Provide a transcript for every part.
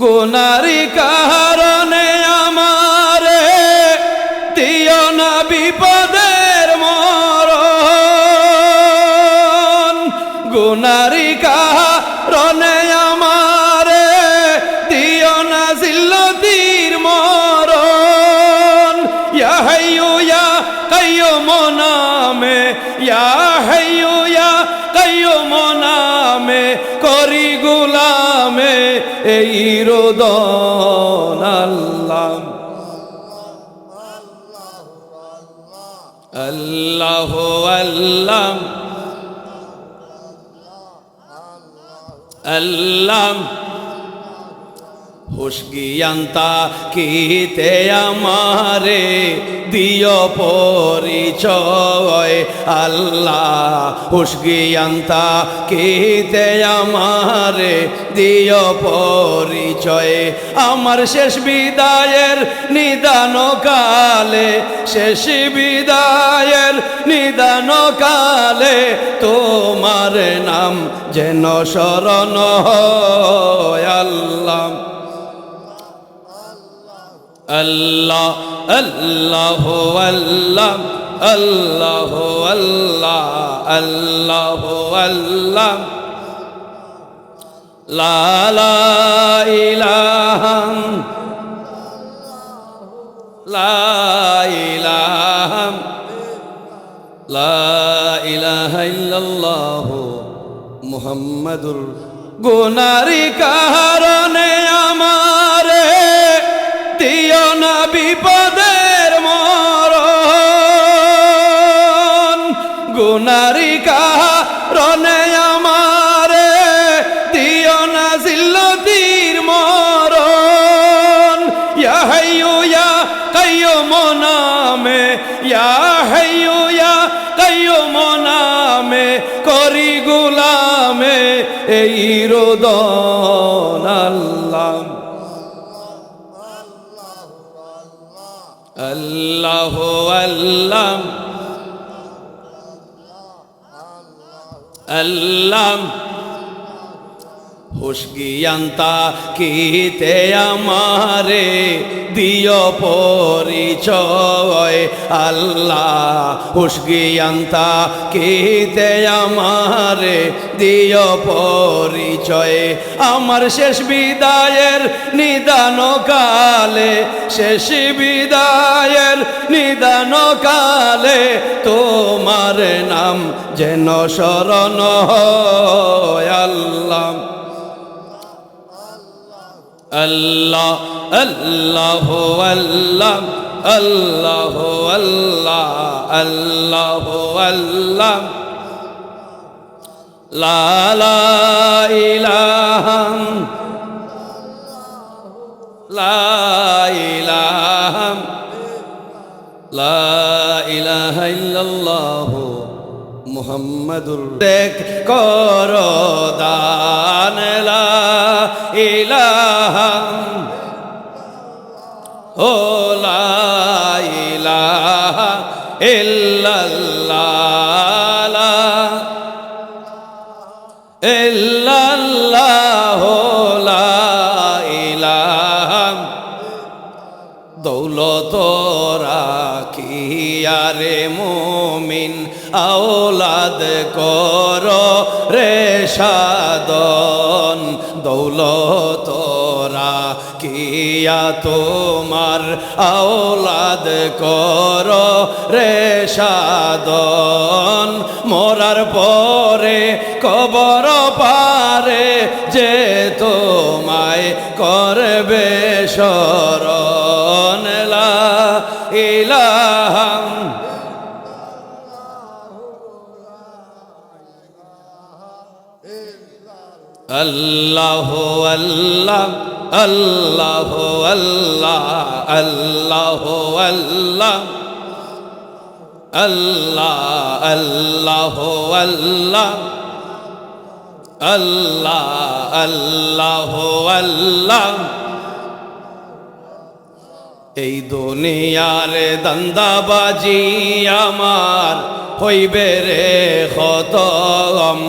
গুনারি কারণে আমারে দিও না বিপদের মরণ। গুনারি কারণে আমারে দিও না জিল্লতির মরণ। ইয়া হাইয়ু ইয়া কাইয়ুম নামে, ইয়া হাইয়ু ইয়া কাইয়ুম নামে করি গুলামে এই রোদন। আল্লাহ আল্লাহ আল্লাহ আল্লাহ হুশগিয়ান্তা কিতে আমারে দিও পরিচয়। আল্লাহ হুশগিয়ান্তা কিতে আমারে দিও পরিচয়। আমার শেষ বিদায়ের নিদান কালে, শেষ বিদায়ের নিদান কালে তোমার নাম যেন শরণ হয়। আল্লাহ আল্লাহ আল্লাহ আল্লাহ আল্লাহ আল্লাহ আল্লাহ আল্লাহ লা লা ইলাহা লা ইলাহা লা ইলাহা ইল্লাল্লাহ মুহাম্মাদুর। গুনারি কারণে আমারে দিও না বিপদের মরণ। গুনারি কারণে আমারে দিও না জিল্লতির মরণ। ইয়া হাইয়ু ইয়া কাইয়ুম নামে, ইয়া হাইয়ু ইয়া কাইয়ুম নামে করি গুলামে এই রোদন। আল্লাহ আল্লাহ আল্লাহ আল্লাহ হুশগিয়ান্তা কিতে আমারে দিও পরিচয়। আল্লাহ হুশগিয়ান্তা কিতে আমারে দিও পরিচয়। আমার শেষ বিদায়ের নিদান কালে, শেষ বিদায়ের নিদান কালে তোমার নাম যেন শরণ হয়। আল্লাহ আল্লাহ আল্লাহ আল্লাহ আল্লাহ আল্লাহ আল্লাহ আল্লাহ লা লা ইলাহা লা ইলাহা লা ইলাহা ইল্লাল্লাহ মুহাম্মাদুর। দেখ করো দান লা ইলাহা ও লা ইলাহা ইল্লাল্লাহ ইল্লাল্লাহ লা ইলাহা। দৌলত রাখিয়ারে মুমিন আওলাদ করো রে সাধন। দৌলত রাখিয়া তোমার আওলাদ করো রে সাধন। মরার পরে কবর পারে যে তোমায় করবে শরণ। লা ইলাহা আল্লাহ আল্লাহ আল্লাহ আল্লাহ আল্লাহ আল্লাহ আল্লাহ আল্লাহ আল্লাহ আল্লাহ আল্লাহ আল্লাহ। এই দুনিয়ার দান্দাবাজি আমার হইবে রে খতম,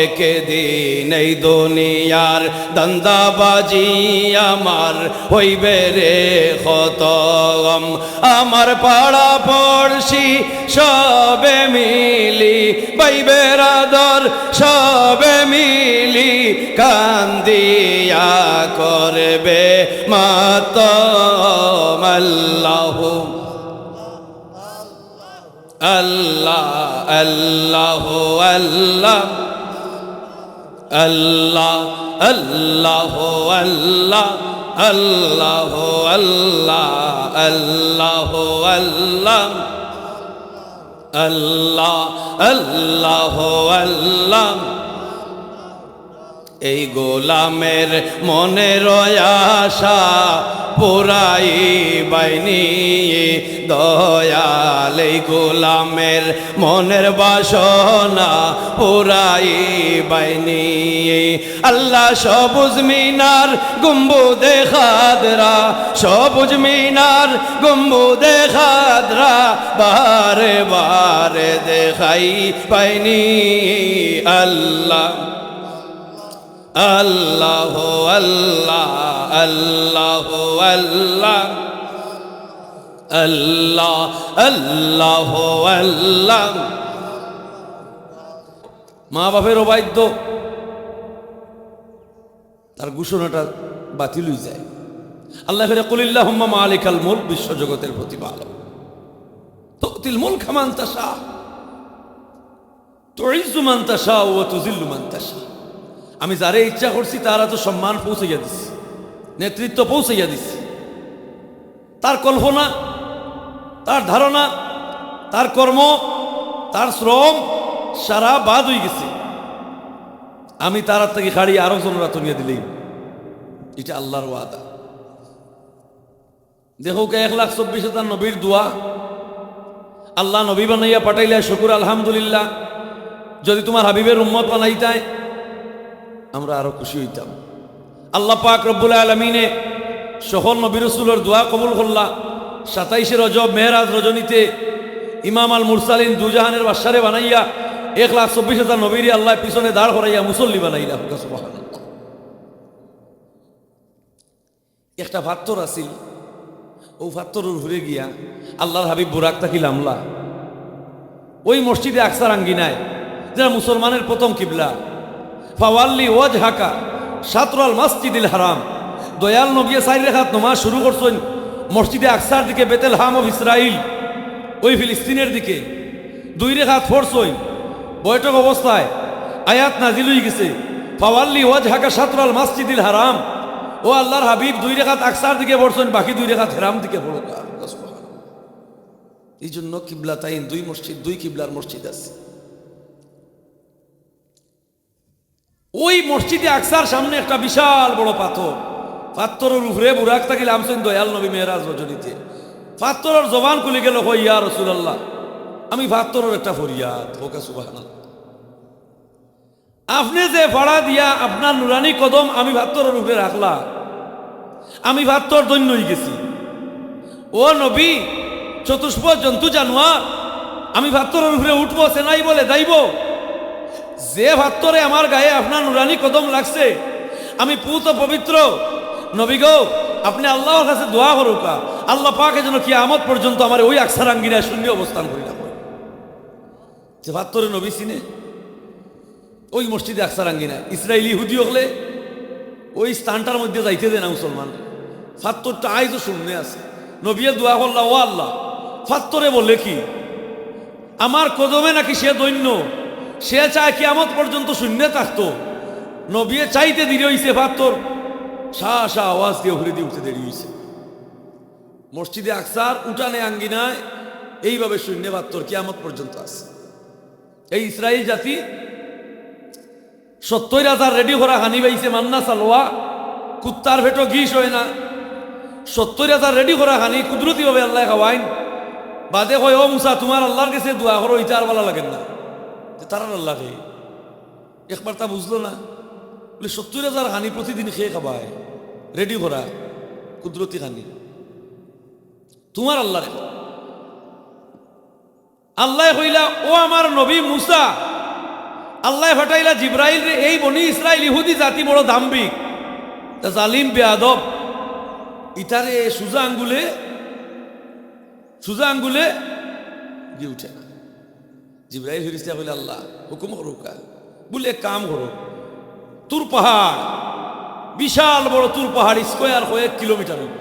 একদিন এই দুনিয়ার দান্দাবাজি আমার হইবে রে খতম। আমার পাড়া পড়শি সবে মিলি, বাইবে রাদর সবে মিলি, কান্দিয়া করবে মাতম। আল্লাহু আল্লাহ আল্লাহ আল্লাহ আল্লাহ আল্লাহ আল্লাহ আল্লাহ আল্লাহ আল্লাহ আল্লাহ আল্লাহ আল্লাহ আল্লাহ। এই গোলামের মনের আশা পুরাই বাইনি দয়াল, এই গোলামের মনের বাসনা পুরাই বাইনি। আল্লাহ সবুজ মিনার গুম্বুদে খাদরা, সবুজ মিনার গুম্বুদে খাদরা বারে বারে দেখাই পাইনি। আল্লাহ আল্লাহ আল্লাহ আল্লাহ আল্লাহ আল্লাহ আল্লাহ আল্লাহ। মা বাপের অবাধ্য, তার ঘোষণাটা বাতিল হয়ে যায়। আল্লাহ ফিরে কুলিল্লাহুম্মা মালিকাল মুলক, বিশ্বজগতের প্রতিপালক, তুতিল মুলকা মান তাশা, তুইজ্জু মান তাশা ওয়া তুযিল্লু মান তাশা। আমি যারে ইচ্ছা করছি তারা তো সম্মান পৌঁছাইয়া দিছি, নেতৃত্ব পৌঁছাইয়া দিছি। তার কল্পনা, তার ধারণা, তার কর্ম, তার শ্রম সারা বাদ হয়ে গেছে। আমি তার থেকে খাড়ি আরো জনরা তুলিয়ে দিলেই, এটা আল্লাহর ওয়াদা। দেখো কে 1,24,000 নবীর দোয়া, আল্লাহ নবী বানাইয়া পাঠাইলে শুকুর আলহামদুলিল্লাহ। যদি তোমার হাবিবের উম্মত বানাইতায় আমরা আরো খুশি হইতাম। আল্লাহ পাক রব্বুল আলামিনে সকল নবী রাসূলের দোয়া কবুল করলা। 27 রজব মেহরাজ রজনীতে ইমাম আল মুরসালিন দুজাহানের বাদশারে বানাইয়া 1,24,000 নবীর আল্লাহ পিছনে দাঁড় করাইয়া মুসল্লি বানাইলা। সুবহানাল্লাহ। একটা ফাত্তর আছিল, ও ফাত্তরের ঘুরে গিয়া আল্লাহর হাবিব বুরাক তাকিল আমলা ওই মসজিদে আকসার আঙ্গিনায়, যারা মুসলমানের প্রথম কিবলা, ফাওয়াল্লি ওয়াজহাকা শাতরাল মাসজিদিল হারাম। দয়াল নবী 4 রাকাত নামাজ শুরু করছেন মসজিদে আকসার দিকে, বেতেলহাম অফ ইসরাইল, ওই ফিলিস্তিনের দিকে। 2 রাকাত পড়ছেন, বৈঠক অবস্থায় আয়াত নাজিল হয়ে গেছে, ফাওয়াল্লি ওয়াজহাকা শাতরাল মাসজিদিল হারাম। ও আল্লাহর হাবিব 2 রাকাত আকসার দিকে পড়ছেন, বাকি 2 রাকাত হারাম দিকে পড়ো। এই জন্য কিবলা তাইন 2 মসজিদ, 2 কিবলার মসজিদ আছে। ওই মসজিদে আকসার সামনে একটা বিশাল বড় পাথর, পাথরের উপরে বুরাক তাকিল আমছেন দয়াল নবী মেহরাজ রজনীতে। পাথরের জবান খুলে গেল, কই ইয়া রাসূলুল্লাহ, আমি পাথরের একটা ফরিয়াদ। ওকা সুবহানাল্লাহ, আপনি যে ভাড়া দিয়া আপনার নুরানি কদম আমি পাথরের উপরে রাখলা, আমি পাথর দৈন্য হয়ে গেছি। ও নবী, চতুষ্প জন্তু জানোয়ার, আমি পাথরের উপরে উঠবো, সেনাই বলে যাইব। যে পাথরে আমার গায়ে আপনার নুরানি কদম লাগছে, আমি পুত পবিত্র নবী গো, আপনি আল্লাহর কাছে দোয়া করুকা, আল্লাহ পাকে যেন কিয়ামত পর্যন্ত আমার ওই আকসার আঙ্গিনায় শূন্য অবস্থান করি না। যে পাথরে নবী চিনে, ওই মসজিদে আকসার আঙ্গিনায় ইসরায়েলি ইহুদি হলে ওই স্থানটার মধ্যে যাইতে দেয় না মুসলমান। পাথরটা আইজও শূন্যে আছে। নবীয়ে দোয়া করলা, ও আল্লাহ, পাথরে বলে কি আমার কদমে নাকি সে দৈন্য, সে চায় কিয়ামত পর্যন্ত শূন্য থাকতো। নবীয়ে চাইতে দেরি হইছে, পাথর শাহ শাহ আওয়াজ দিয়ে ঘুরে দিয়ে উঠতে দেরি হয়েছে। মসজিদে আকসার উঠানে আঙ্গিনায় এইভাবে শূন্য পাথর কিয়ামত পর্যন্ত আছে। এই ইসরায়েল জাতি 70,000 রেডি করা হানি পাইছে, মান্না সালোয়া, কুত্তার ভেটো ঘিস হয় না। 70,000 রেডি করা হানি কুদরতি ভাবে আল্লাহ খাওয়াইন। বাদে কয়, ও মুসা, তোমার আল্লাহর কাছে দোয়া করো, ইটা আর ভালো লাগেন না। তারা আল্লাহ খেয়ে একবার তা বুঝলো না, বলে 70,000 হানি প্রতিদিন খেয়ে খাবায়, রেডি করা কুদরতি হানি, তোমার আল্লাহ রেখো। আল্লাহ কইলা ও আমার নবী মুসা, আল্লাহ ফাটাইলা জিব্রাইল রে, এই বনি ইসরাইল ইহুদি জাতি বড় দাম্ভিক, জালিম বেয়াদব, ইটারে সুজা আঙ্গুলে গিয়ে উঠে না। জিব্রাইল ফেরেশতা কইলা আল্লাহ হুকুম করো, বলে এক কাম করো, তুর পাহাড়, বিশাল বড় তুর পাহাড় স্কোয়ার কয়েক কিলোমিটার হইব,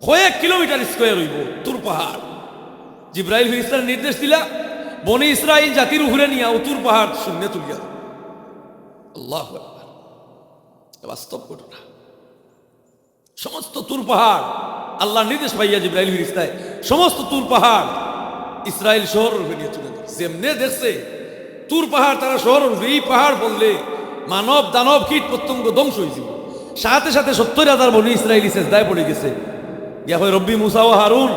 কয়েক কিলোমিটার স্কোয়ার হইব তুর পাহাড়। জিব্রাইল ফেরেশতার নির্দেশ দিলা বনি ইসরাইল জাতির উপরে নিয়ে ও তুর পাহাড় শূন্য তুলিয়া। আল্লাহু আকবার, বাস্তব ঘটনা। সমস্ত তুর পাহাড় আল্লাহর নির্দেশ পাইয়া জিব্রাইল ফেরেশতায় সমস্ত তুর পাহাড় ইসরাইল শহরের উপরে নিয়ে তুলে ধরে। যেমনে দেখছে তুর পাহাড় তারা শহরের উপরে, এই পাহাড় বললে মানব দানব কীট পতঙ্গ ধ্বংস হয়েছিল। সাথে সাথে 70,000 বনি ইসরাইলি সেজদায় পড়ে গেছে, ইয়া হয় রব্বি মুসা ও হারুন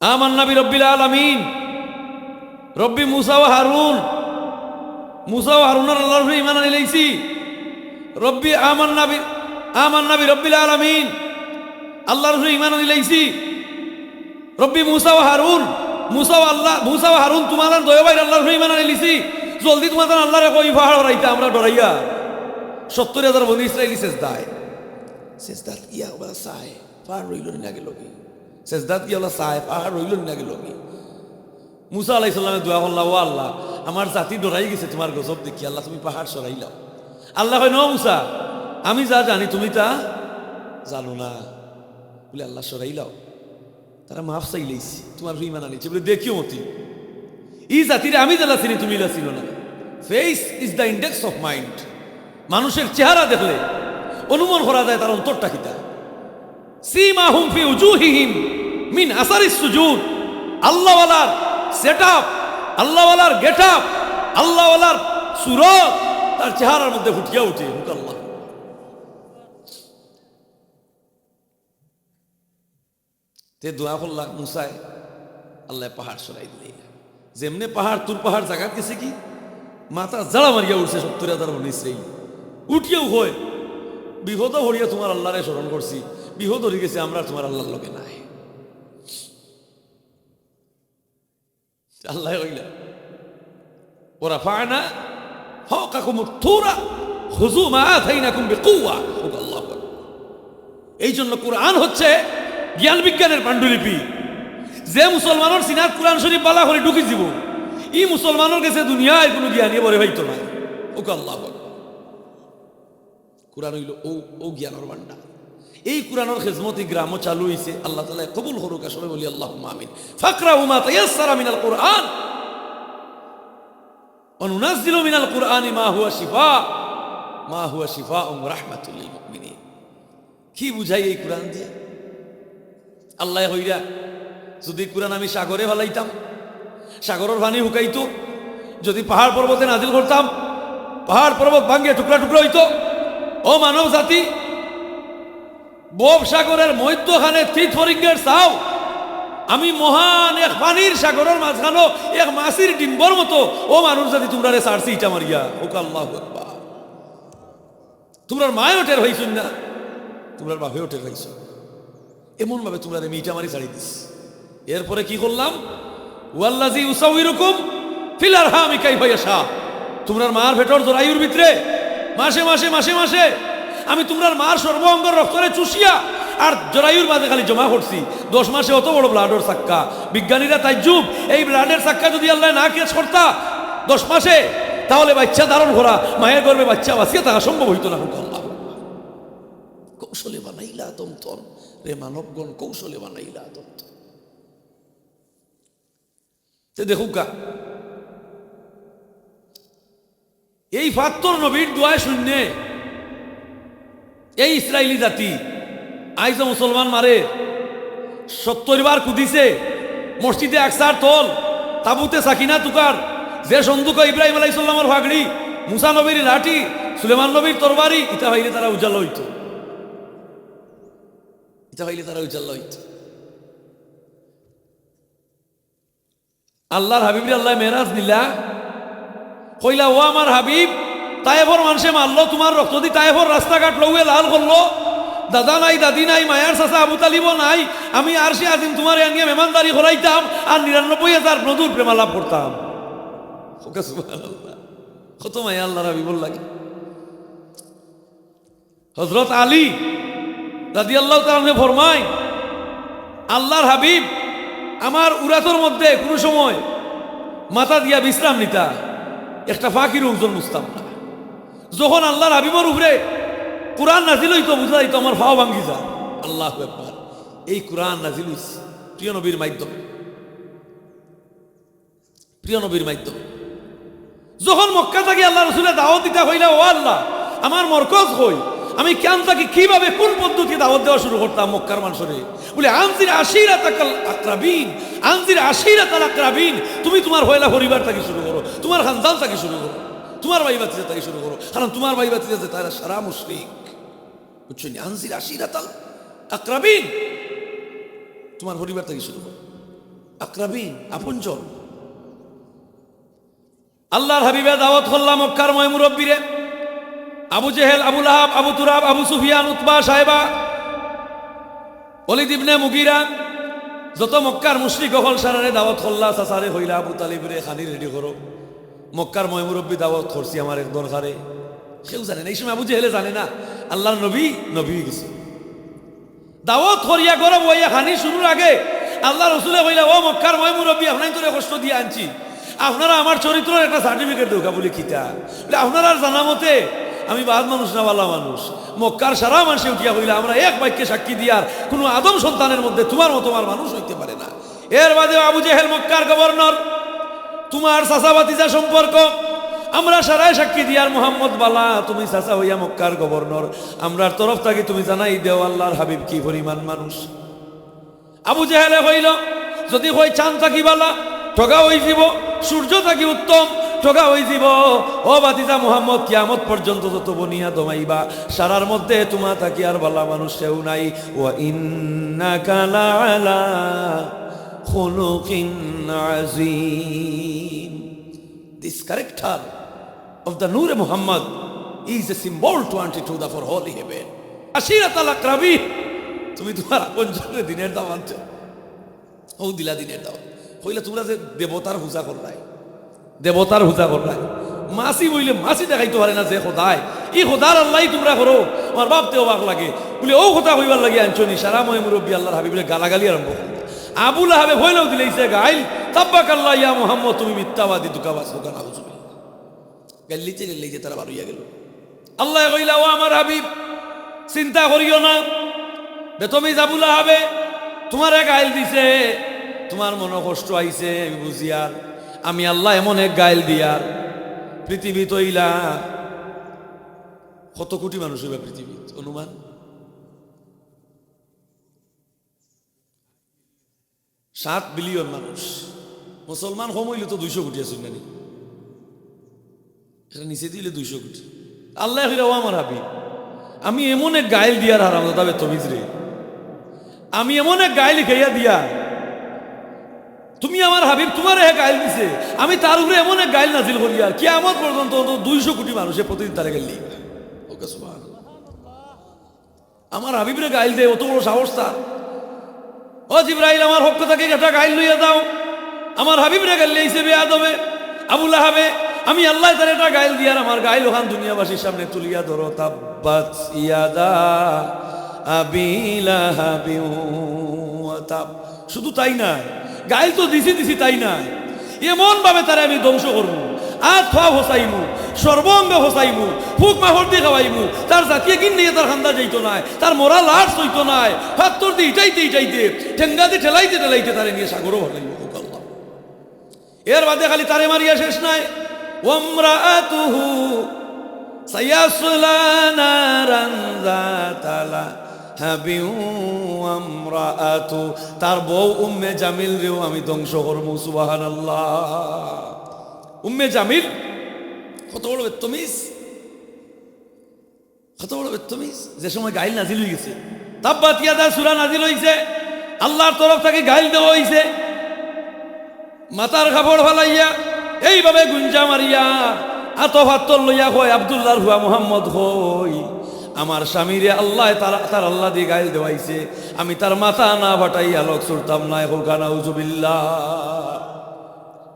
আমান্না বিরব্বিল আলামিন। রব্বি মুসা ও হারুন, মুসা ও হারুনের আল্লাহর উপরে ঈমান আনি লাইছি। রব্বি আমান্না বিরব্বিল আলামিন, আল্লাহর উপরে ঈমান আনি লাইছি। রব্বি মুসা ও হারুন, মুসা ও হারুন তোমার দয়াবাইর আল্লাহর উপরে ঈমান আনি লিছি। জলদি তোমার আল্লাহরে কই পাহাড় রাইতা আমরা ডরাইয়া। 70,000 বনি ইসরাইলি সেজদাত ইয়া ওলা সায় পাহাড় রইল না গেল কি, সেজদাত ইয়া ওলা সায় পাহাড় রইল না গেল কি। মুসা আলাইহিস সালামে দোয়া করলাম, ও আল্লাহ আমার জাতি ডরাই গেছে তোমার গজব দেখি, আল্লাহ তুমি পাহাড় সরাইলাও। আল্লাহ কয় ন মুসা, আমি যা জানি তুমি তা জানো না, বলে আল্লাহ সরাইলাও। তারা মাফ চাইলেইছি, তোমার ঈমান আনিছে বলে দেখিও মতি ই জাতিরে আমি জ্বালা চিনি তুমি ইলা ছিল না। Face is the index of mind. মানুষের চেহারা দেখলে অনুমান করা যায় তার অন্তরটা কিতা। সীমাহুম ফি উজুহিহিম মিন আসারিস সুজুদ। আল্লাহওয়ালার সেটআপ, আল্লাহওয়ালার গেটআপ, আল্লাহওয়ালার সুরত তার চেহারার মধ্যে ফুটিয়া উঠে। আল্লাহ তে দোয়া করলাম মুসায়, আল্লাহ পাহাড় সরাই দিলে। যেমনে পাহাড় তুর পাহাড় জায়গা গেছে কি মাথা জাড়া মারিয়া উঠছে 70,000 বনি ইসরাইল। উঠিয়েও হয় বিহদ হরিয়া তোমার আল্লাহরে স্মরণ করছি, বিহদ হরি গেছে আমরা তোমার আল্লাহর লোকে নাই। আল্লাহ কইলা ওরা ফানা ফাওকাকুম তুরা খুযু মা আতাইনাকুম বিকুওয়া। আল্লাহু আকবার। এই জন্য কোরআন হচ্ছে জ্ঞান বিজ্ঞানের পাণ্ডুলিপি। যে মুসলমানের সিনার কোরআন শরীফ বালা করে ঢুকি দিব, ই মুসলমানের কাছে দুনিয়ায় কোনো জ্ঞানী বলে হইতো না। ওকে আল্লাহ কোরআন হইল ও জ্ঞানের ভান্ডার। এই কোরআনের খেজমতি গ্রামও চালু হয়েছে। আল্লাহ তাআলা কবুল করুক, আসলে বলি আল্লাহুম্মা আমিন। ফাকরাউ মা তায়াসসারা মিনাল কুরআন ওয়া নুনাজ্জিলু মিনাল কুরআনি মা হুয়া শিফাউন ওয়া রাহমাতুল লিল মুমিনিন। কি বুঝাই এই কোরআন দিয়ে? আল্লাহ হইরা যদি কোরআন আমি সাগরে ফেলাইতাম, সাগরের পানি হুকাইতো। যদি পাহাড় পর্বতে নাজিল করতাম, পাহাড় পর্বত ভাঙ্গে টুকরা টুকরা হইতো। ও মানব জাতি, বোব সাগরের মধ্যখানে তীর্থরিঙ্গের চাও, আমি মহান এক পানির সাগরের মাঝখানো এক মাছির ডিম্বর মতো ও মানুষ জাতি তোমরা রে সারছি ইটা মারিয়া। ওকে আল্লাহু আকবার। তোমরা মায়েও টের হইছুন না, তোমরা বাপেও টের হইছ। এমন ভাবে তোমরা রে মিটা মারি ছাড়ি দিস। এরপরে কি করলাম? ওয়াল্লাযী ইউসাউইরুকুম ফিল আরহামি কাইফা ইয়াশা। তোমরার মার ভেতর জরায়ুর ভিতরে মাসে মাসে মাসে মাসে আমি তোমরার মার সর্বাঙ্গ রক্তরে চুষিয়া আর জরায়ুর মাঝে খালি জমা করছি। 10 মাসে অত বড় ব্লাডের চাক্কা। বিজ্ঞানীরা তাজ্জুব, এই ব্লাডের চাক্কা যদি আল্লাহ না কেস করতা 10 মাসে, তাহলে বাচ্চা ধারণ করা, মায়ের গর্ভে বাচ্চা বাঁচিয়ে থাকা সম্ভব হইতো না। আল্লাহ কৌশলে বানাইলা তন্তন রে মানবগণ, কৌশলে বানাইলা তন্তন। দেখুকা এই ৭২ নবীর দোয়ায় শূন্যে এই ইসরায়েলি জাতি আইজ মুসলমান মারে ৭০ বার কুদিছে। মসজিদে আকসার তল, তাবুতে সাকিনা তুকার, যে সন্দুক ইব্রাহিম আলাইহিস সালামের ফাগড়ি, মুসা নবীর লাঠি, সুলেমান নবীর তরবারি, ইটা ভাইলে তারা উজাল্লা হইত। আল্লাহর হাবিবরে আল্লাহ মেরাজ নিলা, কইলা ও আমার হাবিব, তায়েফর মানুষে মারলো তোমার রক্ত দি, তায়েফর রাস্তাঘাট লউয়ে লাল করলো, দাদা নাই, দাদি নাই, মায়ার চাচা আবু তালিবও নাই, আমি আরশে আজিম তোমার আনিয়ে মেহমানদারি করাইতাম আর 99,000 নদুর প্রেমালাপ করতাম। কত মায়া আল্লাহর হাবিবুর লাগে। হযরত আলী রাদিয়াল্লাহু তাআলা ফরমায়, আল্লাহর হাবিব আমার উরাতর মধ্যে কোনো সময় মাথা দিয়া বিশ্রাম নিতা, একটা ফাঁকির ওজন বুঝতাম না। যখন আল্লাহর হাবিবর উপরে কোরআন নাজিল হইতো বুঝা যাইতো আমার ফাও ভাঙ্গি যা। আল্লাহু আকবার। এই কোরআন নাজিল হইছে প্রিয় নবীর মাধ্যমে, প্রিয় নবীর মাধ্যমে। যখন মক্কা থেকে আল্লাহ রসুলের দাওয়াত দিতে হইলা, ও আল্লাহ আমার মরকজ হই, আমি কেন তাকে কিভাবে কোন পদ্ধতি দাওয়াত দেওয়া শুরু করতাম মক্কার মানুষরে? বলে আনজির আশিরাতাকাল আকরাবিন, আনজির আশিরাতাল আকরাবিন। তুমি তোমার হয়লা পরিবার থেকে শুরু করো, তোমার খানদান থেকে শুরু করো, তোমার ভাই ভাতিজা থেকে শুরু করো, কারণ তোমার ভাই ভাতিজা যে তারা সারা মুশরিক। বুঝছো? আনজির আশিরাতাল আকরাবিন, তোমার পরিবার থেকে শুরু করো। আকরাবিন আপনজন। আল্লাহর হাবিবে দাওয়াত করলাম মক্কার ময় মুরব্বীরে, আবু জেহেল, আবু লাহাব, আবু তুরাব, আবু সুফিয়ান, উতবা, সাহেবা, ওয়ালিদ ইবনে মুগিরা, যত মক্কার মুশরিক হল সারারে দাওয়াত করলা। সাসারে হইলা আবু তালিবরে খানি রেডি করো। মক্কার ময় মুরব্বী দাওয়াত করছি আমার এক দরকারে। কেউ জানে না, এই সময় আবু জেহেলে জানে না আল্লাহর নবী নবী গেছে। দাওয়াত করিয়া গরম হইয়া খানি শুরুর আগে আল্লাহ রসুলে হইলা, ও মক্কার ময় মুরব্বী আপনার তোরে কষ্ট দিয়ে আনছি, আপনারা আমার চরিত্রের একটা সার্টিফিকেট দোকা বলে খিতা। বলে আপনারা জানা মতে আমি বাদ মানুষ না, বালা মানুষ। মক্কার সারা মানুষে উঠিয়া হইলে আমরা এক বাক্যে সাক্ষী দিয়ার কোনো আদম সন্তানের মধ্যে তোমার মতো আমার মানুষ হইতে পারে না। এর বাদেও আবু জেহেল মক্কার গভর্নর, তোমার চাচা ভাতিজা সম্পর্ক আমরা সারাই সাক্ষী দিয়ার মোহাম্মদ বালা, তুমি চাচা হইয়া মক্কার গভর্নর, আমরার তরফ থেকে তুমি জানাই দেও আল্লাহর হাবিব কি পরিমাণ মানুষ। আবু জেহেলে হইল যদি হই চাঁদ থাকি বালা ঠগা হয়ে যাব, সূর্য থাকি উত্তম ঠগা হয়ে যাব। ও বাতিজা মুহাম্মদ কিয়ামত পর্যন্ত যত বনিয়া দমাইবা সারার মধ্যে তোমা থাকি আর বালা মানুষ কেউ নাই। ওয়া ইন্নাকা লাআলা খুলুকিন আযীম। This character of the Noor Muhammad is a symbol to attitude for holy heaven. আশিরাতাল আকরাবিন, তুমি তোমার আপনজনের দিনের দাওয়াত আনছো, ও দিলা দিনের দাওয়াত হইলে তোমরা যে দেবতার পূজা করলাই, দেবতার পূজা করলাই। মাসি বইলে মাসি দেখাইতে পারে না যে খোদায়, এই খোদার আল্লাহ তোমরা করো। আমার বাপতেও বাক লাগে বলে ও কথা হইবার লাগে আনছনি। সারা ময় মুরব্বী আল্লাহর হাবিবরে গালাগালি আরম্ভ করল। আবু লাহাবে হইলেও দিলেইছে গাইল, তাব্বাক আল্লাহ ইয়া মুহাম্মদ, তুমি মিথ্যাবাদী দুকাবাস দোকান আউযু বিল্লাহ। গাল্লিতে গাল্লিতে তারা বার হইয়া গেল। আল্লাহ কইলা, ও আমার হাবিব চিন্তা করিও না, তুমি আবু লাহাবে তোমার এক গাইল দিছে, তোমার মনে কষ্ট আইছে আমি বুঝিয়ার। আমি আল্লাহ এমন এক গাইল দিয়ার পৃথিবী তৈলা কত কোটি মানুষ হইবা পৃথিবী অনুমান? 7 বিলিয়ন মানুষ। মুসলমান কম হইলে তো 200 কোটি আছে নানি, এটা নিচে দিলে 200 কোটি। আল্লাহ ও আমার হাবিব আমি এমন এক গাইল দিয়ার হারাম দাবে তুমি রে, আমি এমন এক গাইল খাইয়া দিয়া তুমি আমার হাবিব তোমার এক গাইল দিছে, আমি তার উপরে এমন এক গাইল নাজিল করি আর কিয়ামত পর্যন্ত 200 কোটি মানুষে প্রতিদিন তারে গেলি। ওকে সুবহানাল্লাহ, আমার হাবিবরে গাইল দে, অত বড় সাহস তার। ও জিবরাইল আমার পক্ষ থেকে একটা গাইল লইয়া দাও। আমার হাবিবরে গাইল হিসেবে আদমে আবু লাহাবে আমি আল্লাহ তার একটা গাইল দিয়ার আমার গাইল ওখান দুনিয়াবাসীর সামনে তুলিয়া ধরো। তাব্বাত ইয়াদা আবি লাহাবি ওয়া তাব। শুধু তাই না, গাইল তো দিছি তাই না, এমন ভাবে তারে আমি ধ্বংস করবো, আর থা হোসাইমু, সর্বঙ্গ হোসাইমু, ফুক মাহর দিয়ে খাওয়াইমু, তার জাতীয় কিন নিয়ে তার খান্দা যাইতো নাই, তার মোরা লাশ হইতো নাই, ফাত্তর দিয়ে ইটাইতে ঠেঙ্গা দিয়ে ঠেলাইতে তারে নিয়ে সাগরও হলাইমু। এর বাদে খালি তারে মারিয়া শেষ নাই। ওয়ামরাআতুহু সায়াসলা নারান যাতা লাহাবি ওয়ামরাআতু, তার বউ উম্মে জামিল রেও আমি ধ্বংস করবো। সুবহানাল্লাহ। উম্মে জামিল কত বড় বেত্তমিজ, কত বড় বেত্তমিজ। যে সময় গাইল নাজিল হয়ে গেছে, তাব্বাত ইয়াদা সূরা নাজিল হইছে, আল্লাহর তরফ থেকে গাইল দেওয়া হইছে। মাথার কাপড় ফালাইয়া এইভাবে গুঞ্জা মারিয়া আতফাত্তর লইয়া কয় আব্দুল্লাহর হুয়া মুহাম্মদ হই, আমার স্বামীরে আল্লাহ তার আল্লাহ দিয়ে গাইল দেওয়াইছে, আমি তার মাথা না ফাটাইয়া লোক ছুটতাম না। হোকানা উজুবিল্লাহ।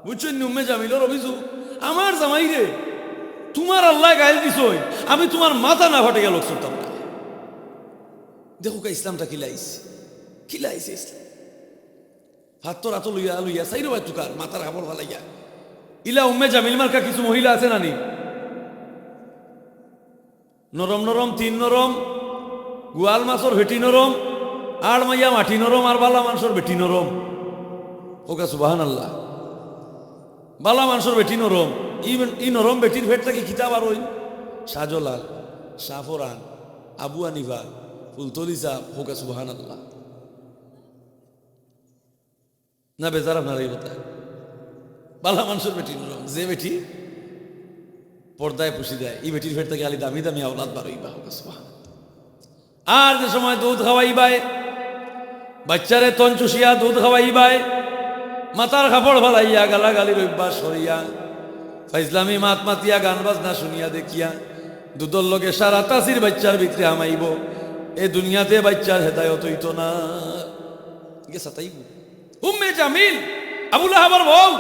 বুঝছেন উম্মে জামিলের অভিযোগ, আমার জামাই রে তোমার আল্লাহ গাইল দিছই, আমি তোমার মাথা না ফাটাইয়া লোক ছুটতাম না। দেখো কা ইসলামটা খিলাইছে, খিলাইছে ইসলাম। হাত রাত লইয়া লইয়া সাইরো ভাই তুকার মাথার কাপড় ফালাইয়া। ইলা উম্মে জামিল মার্কা কিছু মহিলা আছে নানি, নরম নরম তিন নরম, গোয়াল মাছর ভেটি নরম, আর মাইয়া মাটি নরম, আর বালা মাংসর বেটি নরম। ওকা সুবাহান আল্লাহ। বালা মাংসর বেটি নরম, ই নরম বেটির ভেট থাকি কিতাব আর ওই শাহজালাল, শাহফরান, আবু আনিফা, ফুলতলি সাহ। ওকা সুবাহান আল্লাহ। না বেজার আপনার এই কথা। বালা মাংসর বেটি নরম, যে বেটি পর্দায় পুষি দেয়, এই বেটির ফের থেকে আলি দামি দামি আওলাদ বারইবা। আর যে সময় দুধ খাওয়াইবাই, বাচ্চারে তন চুষিয়া দুধ খাওয়াইবাই, মাথার কাপড় ফালাইয়া গালাগালির অভ্যাস হইয়া, ফাইজলামি মাত মাতিয়া গান বাজনা শুনিয়া দেখিয়া দুধর লগে সারা তাসির বাচ্চার ভিতরে হামাইব, এ দুনিয়াতে বাচ্চার হেদায়ত হইত না। উম্মে জামিল আবুল আহাবার বউ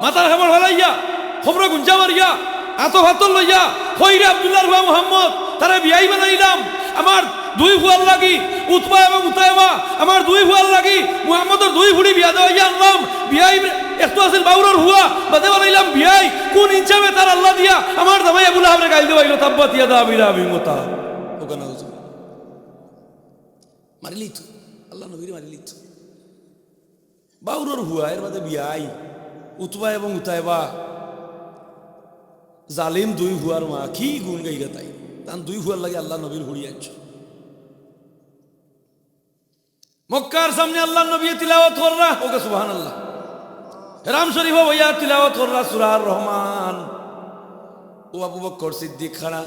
মাথার কাপড় ফালাইয়া খবর গুঞ্জা মারিয়া আত ভাত লইয়া হইরে আব্দুল্লাহর হুয়া মুহাম্মদ তারা বিয়াই বানাইলাম। আমার দুই ফুয়ার লাগি উতবা এবং উতায়বা, আমার দুই ফুয়ার লাগি মুহাম্মদের দুই ফুড়ি বিয়া দেওয়াইয়া আনলাম। বিয়াই একটু আছিল বাউরর হুয়া বাদে বানাইলাম বিয়াই। কোন ইনসামে তার আল্লাহ দিয়া আমার জামাই আবুল আহাবরে গাইল দেওয়াইল। তাব্বাত ইয়াদা আবিরা আবিমতা। ওখানে মারিলি তো আল্লাহ নবীর মারিলি তো। বাউরর হুয়া এর বাদে বিয়াই, উতবা এবং উতায়বা জালিম দুই হুয়ার মা, কি গুণ গাইরা তাই তান দুই হুয়ার লাগে আল্লাহ নবীর হুড়ি আনছ। মক্কার সামনে আল্লাহ নবী তিলাওয়াত কররা। ওকে সুবহানাল্লাহ। রাম শরীফ ভাইয়া তিলাওয়াত কররা সূরা আর রহমান। ও আবু বকর সিদ্দিক খাড়া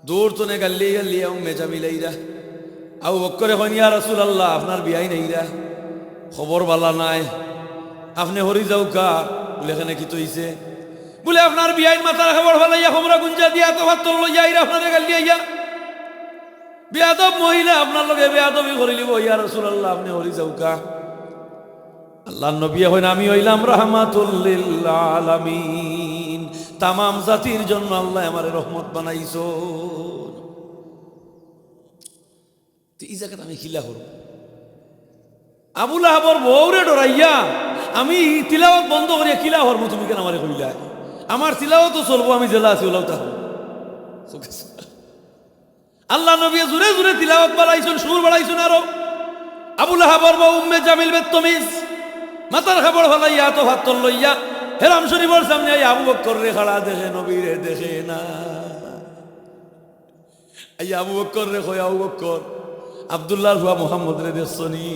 দূর তনে গাল্লি গাল্লিয়া উম্মে জামিলাইরা। আবু বকর কইন ইয়া রাসূলুল্লাহ আপনার বিয়াই নাইরা, খবর বালা নাই, আপনি হরি যাও কা বলে এখানে কি তৈছে বলে আপনার বিয়াইন মাথার খবর ফেলাইয়া খবরা গুঞ্জা দিয়া তো ভাত লইয়া আইরা আপনারে গালি আইয়া বেয়াদব মহিলা আপনার লগে বেয়াদবি করিলিব। ইয়া রাসূলুল্লাহ আপনি হরি যাওকা। আল্লাহর নবী হইন আমি হইলাম রাহমাতুল লিল আলামিন, তামাম জাতির জন্য আল্লাহ আমারে রহমত বানাইছো। তো এই জায়গাটা আমি খিলা করব। আবুল আহাবর বউরে ডরাইয়া আমি তিলাওয়াত বন্ধ করিয়া কিলা হরমু, তুমি কেন আমারে কইলা? আমার তিলাওয়াত চলবো, আমি জেলা আছি ওলাও তাহলে। আল্লাহ নবী জুড়ে জুড়ে তিলাওয়াত বাড়াইছেন, সুর বাড়াইছেন। আরো আবুল আহাবর বউ উম্মে জামিল বেত্তমিজ মাথার খবর ফলাইয়া তো হাত লইয়া হেরাম শরীফের সামনে আবু বকর রে খাড়া দেখে, নবীরে দেখে না। আবু বকর রে কই আবু বকর আব্দুল্লাহর হুয়া মুহাম্মদ রে দেখছনি?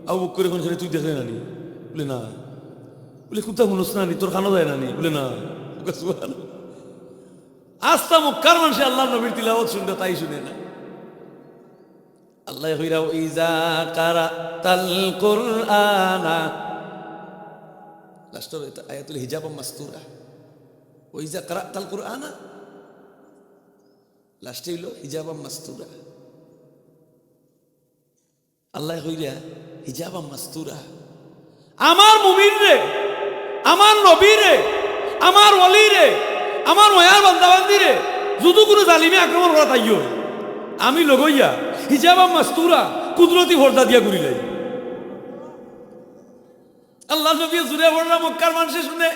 আবু বকর এখন তুই দেখলে নানি? বলে না। বলে কুত্তা শুনোস নানি, তোর খানো যায় নানি? বলে না। আস্তা মক্কার মানুষে আল্লাহ নবীর তিলাওয়াত শুনতে তাই শুনে না। আল্লাহ কইরাও ইজা কারাতাল কুরআনা, লাস্টের আয়াতুল হিজাব মাসতুরা, ও ইজা কারাতাল কুরআনা লাস্টে হইল হিজাব মাসতুরা। আল্লাহ কইরা হিজাব মাসতুরা। আমার মুমিন রে, আমার নবী রে, আমার ওলি রে, আমার মায়ার বান্দাবান্দি রে যদি কোনো জালিমে আক্রমণ করা তাইও আমি লগইয়া হিজাবা মাস্তুরা কুদরতি পর্দা দিয়া ঘুরি লাই। আল্লাহ নবী জুড়ে পড়লা মক্কার মানুষে শুনে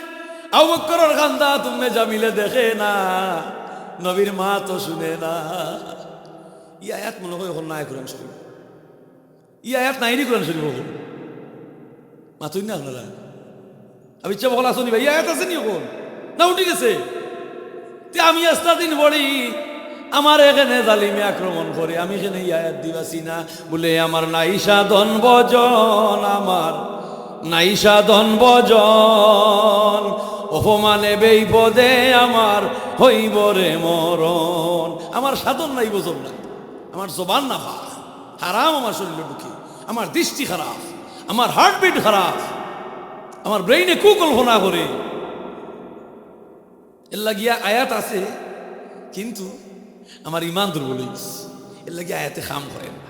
আবু বকরের কান্দা তুমি জামিলে দেখে না, নবীর মা তো শুনে না। ই আয়াত মনে হয় এখন নাই কোরআন শরীফ, ই আয়াত নাইনি কোরআন শরীফ এখন মাতুই না আপনারা। আমি ইচ্ছা বলা শুনি ভাই আয়াত আছে নি এখন না উঠে গেছে? আমি আস্তা দিন পড়ি আমার এখানে জালিমে আক্রমণ করে, আমি এখানে আয়াত দিবাসি না বলে আমার নাই সাধন ভজন, আমার নাই সাধন ভজন, অপমানে বেইপদে আমার হইব রে মরণ। আমার সাধন নাই ভজন না, আমার জবান না হারাম, আমার শরীরে ঢুকে, আমার দৃষ্টি খারাপ, আমার হার্টবিট খারাপ, আমার ব্রেইনে কুকল্পনা করে। এর লাগিয়া আয়াত আছে কিন্তু আমার ইমান দুর্বল হয়ে গেছে, এর লাগে আয়াতে খাম করেন না।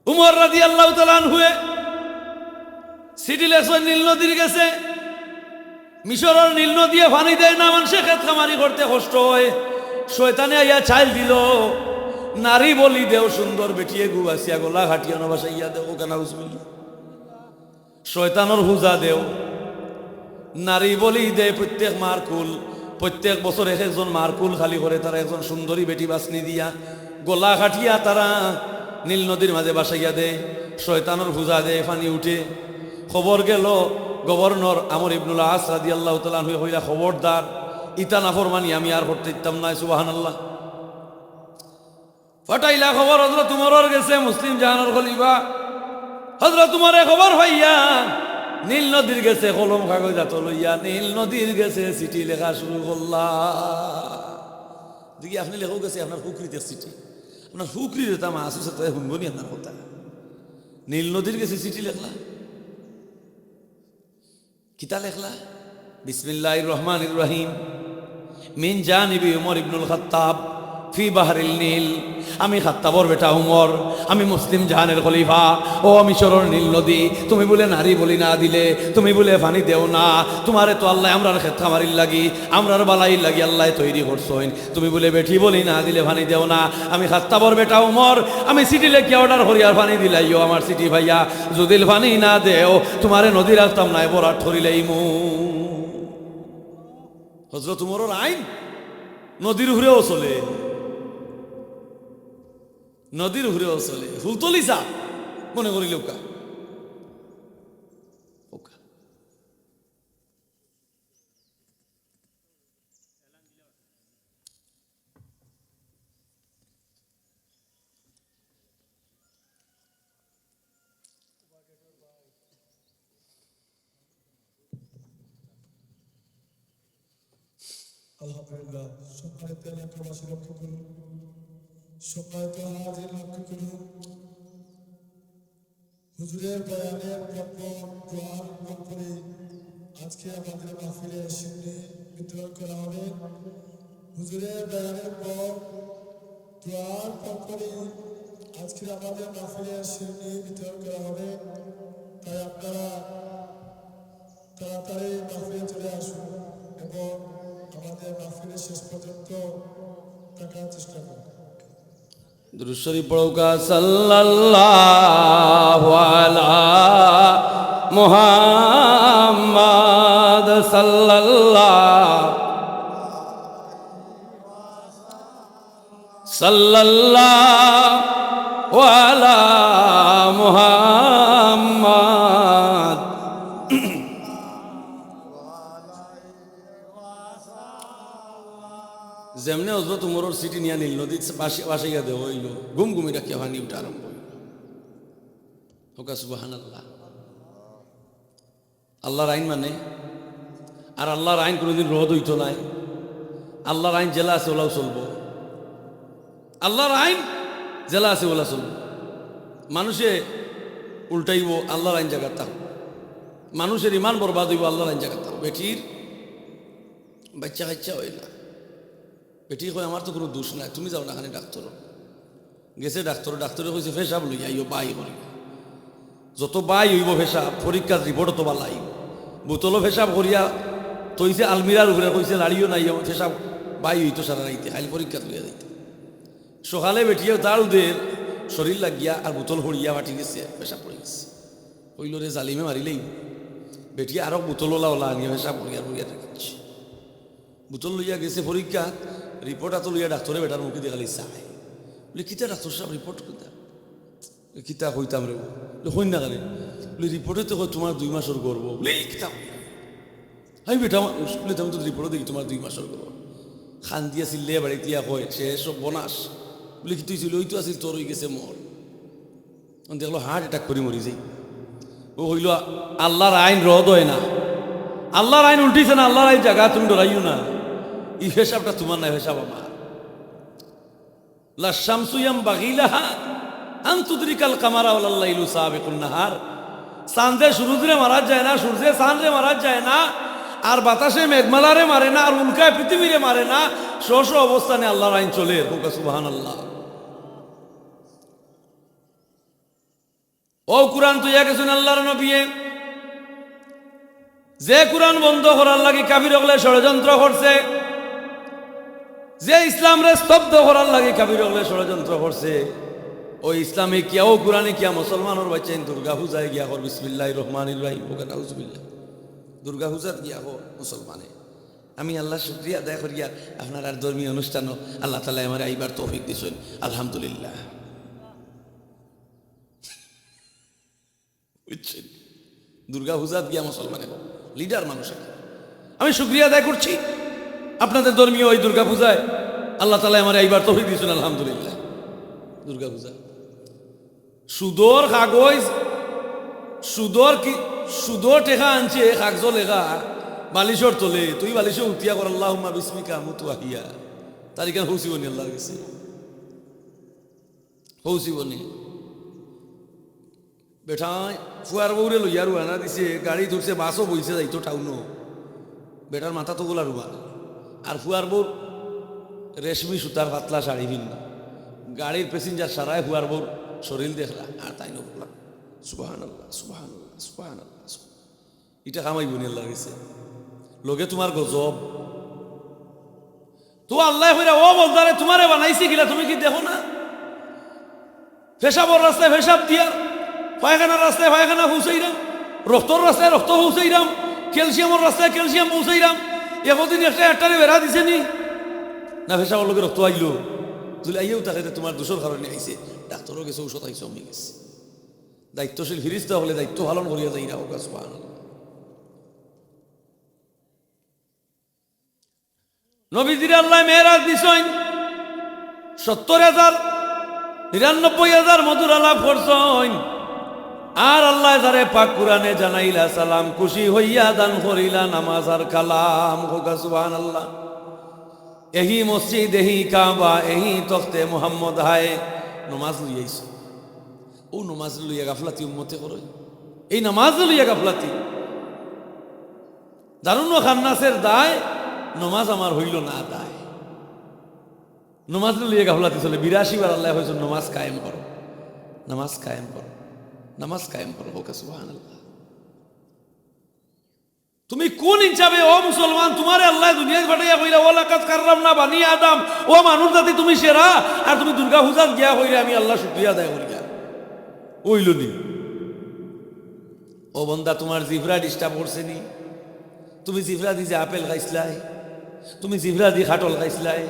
উমর রাদিয়াল্লাহু তাআলা আনহু সিটি লেসন নীল নদীর গেছে, মিশরের নীল নদী পানি দেয় না, মানুষে খেত খামারি করতে কষ্ট হয়। শয়তানে আইয়া চাইল দিল, নারী বলি দেও সুন্দর বেটিয়ে গুবাসিয়া গোলা ঘাটিয়া নবাসাইয়া দেও কেনা উসমিল। শয়তানোর হুজা দেও, নারী বলি দে প্রত্যেক মারকুল, প্রত্যেক বছর এক একজন মারকুল খালি করে তারা একজন সুন্দরী বেটি বাসনি দিয়া গোলা ঘাটিয়া তারা নীল নদীর মাঝে বাসাইয়া দে। শয়তানোর হুজা দে, পানি উঠে। খবর গেল গভর্নর আমর ইবনুল আস রাদিয়াল্লাহু তাআলা আনহু কইলা, খবরদার ইতা নাফরমানি আমি আর করতে দিতাম না। সুবহানাল্লাহ। ফটাইলা খবর হযরত উমরের গেছে, মুসলিম জাহানের খলিফা হযরত উমরে খবর হইয়া নীল নদীর গেছে, কলম কাগজ হাতে লইয়া নীল নদীর গেছে চিঠি লেখা শুরু করলা। দেখি আপনি লেখাও গেছে আপনার হুকরিতে চিঠি, আপনার হুকরিতে তা মাছ আছে শুনবো নি আপনার কথা। নীল নদীর গেছে চিঠি লেখলা, কিতা লেখলা? বিসমিল্লাহির রহমানির রহিম, মিন জানিবি উমর ইবনুল খাত্তাব ফি বাহরিল নীল। আমি খাত্তাবর বেটা উমর, আমি মুসলিম জাহানের খলিফা। ও মিশরের নীল নদী, তুমি বলে নারী বলি না দিলে, তুমি বলে পানি দেও না, তোমারে তো আল্লাহ আমরার ক্ষেত খামারির লাগি, আমরার বালাইর লাগি আল্লাহ তৈরি করছেন, তুমি বলে বেঠি বলি না দিলে পানি দেও না। আমি খাত্তাবর বেটা উমর, আমি সিটি লেখি অর্ডার করি আর পানি দিলাইও আমার সিটি ভাইয়া, যদি পানি না দেও তোমারে নদী রাখতাম না, বরাট ধরিলেই মু। হযরত উমরের আইন নদীর উপরেও চলে, নদীর উপরেও চলে। ফুলতলি চা মনে করিল ওকা ওকা। আলহামদুলিল্লাহ। সম্মানিত এলাকাবাসী লক্ষ্য করুন, সম্মানিত হাজির লক্ষ্য করুন, হুজুরের বয়ানের পরে আজকে আমাদের মাহফিলে শিরনি বিতরণ করা হবে। হুজুরের বয়ানের পর দোয়ার পরে আজকে আমাদের মাহফিলে শিরনি বিতরণ করা হবে। তাই আপনারা তাড়াতাড়ি মাহফিলে চলে আসুন এবং আমাদের মাহফিলের শেষ পর্যন্ত থাকার চেষ্টা করুন। দুরূদ শরীফ পড়ুকা। সাল্লাল্লাহু আলা মুহাম্মাদ সাল্লাল্লাহু আলা মুহাম্মাদ। যেমনে হযরত উমরের সিটি নিয়ে নীল নদীর বাসাইয়া দেওয়া হইল, ঘুম ঘুমিটা কে হানি উঠে আরম্ভ হইল। হোকা সুবহানাল্লাহ। আল্লাহর আইন মানে, আর আল্লাহর আইন কোনোদিন রদ হইতো নাই। আল্লাহর আইন জেলা আছে ওলাও চলবো, আল্লাহর আইন জেলা আছে ওলা চলবো। মানুষে উল্টাইব, আল্লাহর আইন জায়গা থাকবো। মানুষের ইমান বরবাদ হইব, আল্লাহর আইন জায়গা থাকবো। বেটির বাচ্চা কাচ্চা হয় না, বেটি কয় আমার তো কোনো দোষ নাই, তুমি যাও না খানি ডাক্তার। গেছে ডাক্তার, ডাক্তারে কইছে ফেসাব লইয়া আইও, বাই করি। যত বাই হইব ফেসাব, পরীক্ষার রিপোর্ট তো বালাই। বোতলও ফেসাব করিয়া তৈছে আলমিরার উপরে, কইছে লাড়িও নাই, ফেসাব বাই হইতো সারা রাইতে, খাইল পরীক্ষা লইয়া যাইতে। সকালে বেটিয়ে তার ওদের শরীর লাগিয়া আর বোতল হরিয়া বাটি গেছে, ফেসাব পড়ে গেছে। কইল রে জালিমে মারিলেই। বেটিয়ে আরো বোতল ওলা ওলা আনিয়া ফেসাব করিয়া রইয়া রেখেছে। বোতল লইয়া গেছে পরীক্ষা, রিপোর্ট এত লইয়া ডাক্তারে বেটার মুখে দেখালি চায়। বলে কিতা ডাক্তার সাহেব রিপোর্ট কিতা? কিতা হইতাম রে, হই না কেন? বলে রিপোর্টে তো তোমার 2 মাসের গর্ব। বলে কিতা আমি বেটা স্কুলে তেমন তো রিপোর্টে দেখি তোমার 2 মাসের গর্ব। খান দিয়া চিল্লে বাড়ি দিয়া কয় সে সব বনাস। বলে কি তুই ছিল? ওই তো আসিল, তোর হয়ে গেছে মর। দেখলো হার্ট অ্যাটাক করে মরি যাই। ও হইল আল্লাহর আইন রদ হয় না, আল্লাহর আইন উল্টিছে না, আল্লাহর আইন জায়গা তুমি ডরাইও না। এই হিসাবটা তোমার না, হিসাব আমার। লা শামসু ইয়ামবাগি লাহা আন তুদরিকাল কামারা ওয়াল লাইলু সাবিকুন নাহার। চাঁদে সূর্যরে মারা যায় না, সূর্যে চাঁদরে মারা যায় না, আর বাতাসে মেঘমালারে মারে না, আর উল্কায় পৃথিবীরে মারে না, স্ব অবস্থানে আল্লাহর আইন চলে। সুবহানাল্লাহ। ও কুরআন তুইয়া গেছেন আল্লাহর নবী, যে কুরআন বন্ধ করার লাগি কাফির হলে ষড়যন্ত্র করছে, যে ইসলামরে স্তব্ধ করার লাগি কাফির হলে ষড়যন্ত্র করছে, ওই ইসলামে কিয়া ও কুরআনে কিয়া মুসলমানের বাচ্চাইন দুর্গা পূজায় গিয়া কর বিসমিল্লাহির রহমানির রহিম, ওকে নাউজুবিল্লাহ, দুর্গা পূজার গিয়া কর মুসলমানে। আমি আল্লাহ শুকরিয়া আদায় করিয়া আপনার আর ধর্মীয় অনুষ্ঠানও আল্লাহ তাআলা আমার আইবার তৌফিক দিছেন, আলহামদুলিল্লাহ। বুঝছেন, দুর্গা পূজা গিয়া মুসলমানে লিডার মানুষ, আমি শুকরিয়া আদায় করছি আপনাদের ধর্মীয় ওই দুর্গা পূজায় আল্লাহ তাআলা আমার এইবার তৌফিক দিয়েছেন, আলহামদুলিল্লাহ। দুর্গা পূজা সুদর কাগজ, সুদর টেকা আনছে, কাগজ লেখা বালিশর তোলে, তুই বালিশে উঠিয়া কর আল্লাহুম্মা বিসমিকা মুতু আহিয়া, তারিখান হৌসিবনি আল্লাহর কাছে, হৌসিবনি বেঠায় ফুয়ার বউরে লইয়া রুয়ানা দিছে, গাড়ি ধরছে, বাসও বইছে যাইতো টাউনো, বেটার মাথা তো গোলা রুমাল, আর ফুয়ার বউর রেশমি সুতার পাতলা শাড়ি ভিন্ন, গাড়ির প্যাসেঞ্জার সারায় ফুয়ার বউর শরীর দেখলা, আর তাই নকলা সুবহানাল্লাহ সুবহানাল্লাহ সুবহানাল্লাহ, এটা কামাইব নি আল্লাহর কাছে, লোকে তোমার গজব তো আল্লাহ কইরা ও বলদারে তোমারে বানাইছি কিলা, তুমি কি দেখো না? পেশাবর রাস্তায় পেশাব দিয়ার, পায়খানার রাস্তায় পায়খানা পৌঁছাইরাম, রক্তর রাস্তায় রক্ত পৌঁছাইরাম, ক্যালসিয়ামের রাস্তায় ক্যালসিয়াম পৌঁছাইরাম, একদিন একটারে বেড়া দিছে নি না, পেশাবর লোকের রক্ত আইলো, তুই আইয়েও তাকে তোমার দোষর কারণে আইছে, ডাক্তারও গেছে, ঔষধ আইছে, আমি গেছে, দায়িত্বশীল ফিরিস্তা হলে দায়িত্ব পালন করিয়া যাই না, ওকা সুবহানাল্লাহ। নবীজির আল্লাহ মেরাজ দিছেন 70,000 99,000 মধুর আলাপ করছেন, আর আল্লাহ যারে পাক কুরআনে জানাইলা সালাম, খুশি হইয়া দান করিলা নামাজ আর কালাম, ওকা সুবহানাল্লাহ। এহি মসজিদ এহি কাবা এহি তখতে মুহাম্মদ হায়, নমাজ লইয়াইছ, ও নমাজ লইয়া গাফলাতি উম্মতে করই, এই নামাজ লইয়া গাফলাতি, দারুণ খান্নাসের দায়, নমাজ আমার হইল না দায়, নমাজ লইয়া গাফলাতি চলে। 82 বার আল্লাহ হয়েছে নমাজ কায়েম করো, নামাজ কায়েম করো, নামাজ কায়েম করো, ওকে সুবহানাল্লাহ। তুমি কোন হিসাবে ও মুসলমান, তোমারে আল্লাহ দুনিয়ায় পাঠাইয়া কইরা ওয়ালাকাদ কাররামনা বানি আদম, ও মানুষ জাতি তুমি সেরা, আর তুমি দুর্গা পূজাত গিয়া কইরা আমি আল্লাহ শুকরিয়া আদায় করিয়া ওইল নি? ও বন্দা, তোমার জিভরা ডিস্টার্ব করছে নি? তুমি জিভরা দিয়ে আপেল খাইছিলাই, তুমি জিভরা দিয়ে খাটল খাইছিলাই,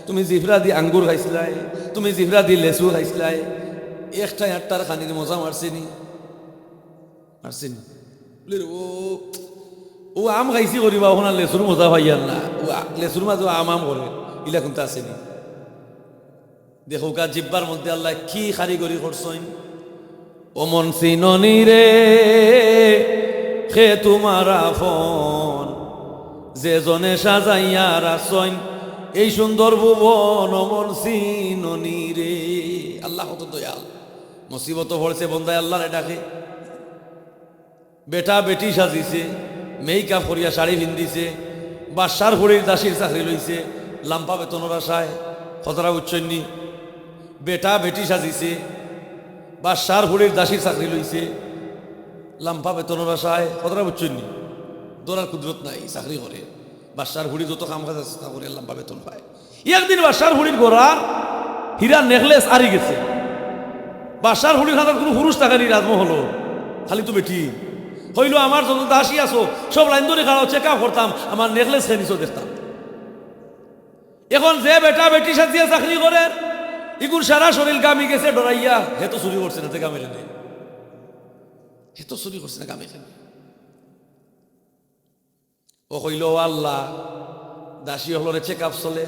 তুমি জিভরা দিয়ে আঙ্গুর খাইছিলাই, তুমি জিভরা দিয়ে লেচু খাইছিলাই, একটা আটটার খানির মজা মারছেনি? মারছেনি? ও ও আম খাইছি করিবা, ওখানে লেচুর মজা পাইয়ার না, ও লেচুর মাঝে আম করে, ইলা কোনটা আসেনি? দেখো কা জিব্বার মধ্যে আল্লাহ কি কারিগরি করছেন। ও মন সিননি রে খে তোমার আফন, যে জনে সাজাইয়া রাসন এই সুন্দর ভুবন, ও মন সিননি রে। আল্লাহ কত দয়াল, মুসিবত পড়ছে বন্দায় আল্লাহরে ডাকে, বেটা বেটি সাজিছে, মেকআপ করিয়া শাড়ি পিন্দিছে, বাদশার হরির দাসীর চাকরি লইছে, লাম্পা বেতনের আশায়, খতরা উচ্চন্নি, বেটা বেটি সাজিছে, বাদশার হরির দাসীর চাকরি লইছে, লাম্পা বেতনের আশায়, খতরা উচ্চন্নি, দৌড়ার কুদরত নাই, চাকরি করে, বাদশার হুড়ি যত কাম কাজ চেষ্টা করে লাম্পা বেতন পায়। একদিন বাদশার হুড়ির গোড়ার হীরার নেকলেস আরি গেছে, বাদশার হুড়ির হাতের কোনো পুরুষ টাকারই রাজমহল, খালি তো বেটি হইল, আমার যত দাসী আছো সব লাইন ধরে খাওয়া চেক আপ করতাম, আমার নেকলেস খেয়ে দেখতাম। এখন যে বেটা বেটি সাজিয়া চাকরি করে, ইগুর সারা শরীর গামি গেছে ডরাইয়া, হে তো চুরি করছে না, তে গামে নেই, হে তো চুরি করছে না, গামে নেই। ও কইল, আল্লাহ দাসী হলরে চেক আপ চলে,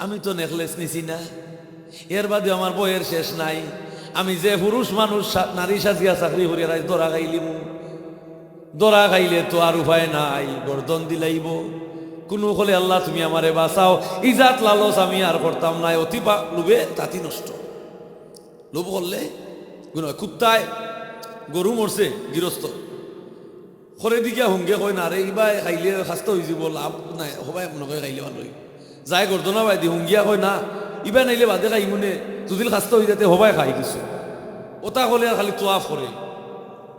আমি তো নেকলেস নিছি না, এর বাদে আমার বইয়ের শেষ নাই, আমি যে পুরুষ মানুষ নারী সাজিয়া চাকরি করিয়া দরা খাইলিম, দরা খাইলে তো আর উপায় নাই, গর্দন দিলাইব। কোনো হলে আল্লাহ তুমি আমারে বাঁচাও, ইজাত লালস আমি আর করতাম নাই, অতি লোভে তাতি নষ্ট, লোভ করলে কুত্তায় গরু মরছে গৃহস্থ, খরে দিকে হুঙ্গে কয় না রে ইবা খাইলে খাস্তা হয়ে যাব লাভ নাই সবাই নকয় খাইলে ভালো যাই গর্দনা বাই দি হুঙ্গিয়া কয় না ইবা নাইলে বাদে খাই মনে যদি খাস্তা হয়ে যাতে সবাই খাই কিছু ওটা হলে আর খালি তোয়াফ করে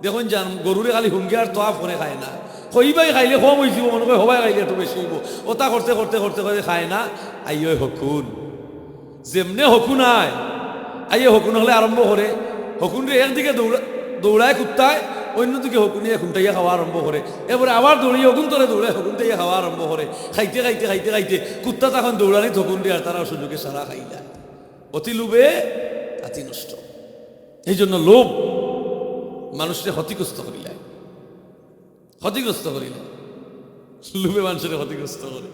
দেখুন যান গরুরে খালি হুঙ্গি আর তোয়াফ করে খায় না কইবাই খাইলে কম হয়ে যাব মনে কয় সবাই খাইলে একটু বেশি হইব ওটা করতে করতে করতে করে খায় না আইয় হকুন যেমনে হকুন আয় আইয়ে হকুন হলে আরম্ভ করে হকুন রে একদিকে দৌড়ায় কুত্তায় অন্যদিকে হকুনিয়ে খুনটাইয়া খাওয়া আরম্ভ করে এবারে আবার দৌড়িয়ে হকুন তোরে দৌড়ায় হকুনটাইয়া খাওয়া আরম্ভ করে খাইতে খাইতে খাইতে খাইতে কুত্তা তখন দৌড়ানি হকুন দিয়ে আর তারা সুযোগে সারা খাইলা অতি লোভে আতি নষ্ট এই জন্য লোভ মানুষকে ক্ষতিগ্রস্ত করিলায় ক্ষতিগ্রস্ত করিলায় লোভে মানুষের ক্ষতিগ্রস্ত করে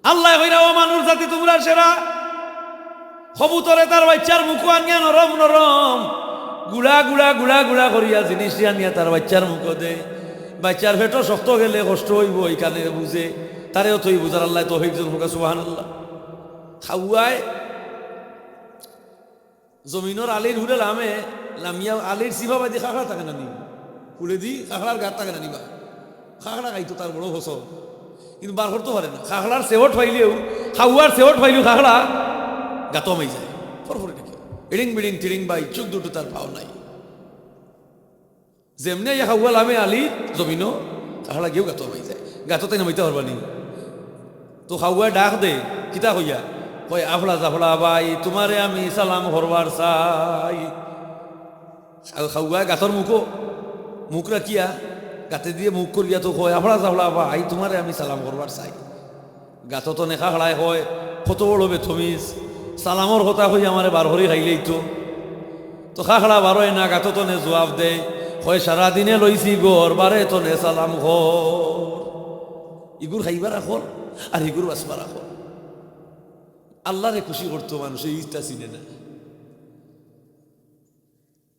আল্লাহ কইরা ও মানুষ জাতি তোমরা সেরা কবুতরে তার বাচ্চার মুখ আনিয়া নরম নরম গুড়া গুড়া গুড়া গুড়া করিয়া জিনিস আনিয়া তার বাচ্চার মুখ দে বাচ্চার পেটও শক্ত গেলে কষ্ট হইব এইখানে বুঝে তারেও তৈ বুঝার আল্লাহ তো হইজন হোক সুবহানাল্লাহ খাওয়ায় জমিনের আলির হুলে লামে লামিয়া আলির সিভা বাদি খাখড়া থাকে না নি খুলে দি খাখড়ার গাত থাকে না নিবা খাখড়া খাইতো তার বড় ফসল কিন্তু বার করতে পারে না খাখড়ার সেওট ফাইলেও খাওয়ার সেওট ফাইলেও খাখড়া গাতো মাই যায় ফরফরে দেখে ইডিং বিডিং টিডিং বাই চোখ দুটো তার পাও নাই যেমনি ইয়া খাওয়া লামে আলি জমিনও খাখড়া গিয়েও গাতো মাই যায় গাতোতে নামাইতে পারবা নি তো খাওয়া ডাক দে কিতা কইয়া কয় আফলা জাফলা বাই তোমারে আমি সালাম করবার চাই খাওয়া গাতর মুখ রাখিয়া গাতে দিয়ে মুখ করিয়া তো কয় আফলা জাফলা বাই তোমারে আমি সালাম করবার চাই গাতো তো নেখা খাড়ায় হয় কত বড় বেথমিজ সালামর কথা কই আমারে বার হরি খাইলেই তো খাখড়া বারোয় না গাতো তো নে জবাব দে হয় সারাদিনে লইছি গোর বারে তো নে সালাম ঘর ইগুর খাইবার রাখল আর ইগুর বাসবার রাখল আল্লাহরে খুশি করতো মানুষ এই ইচ্ছা চিনে না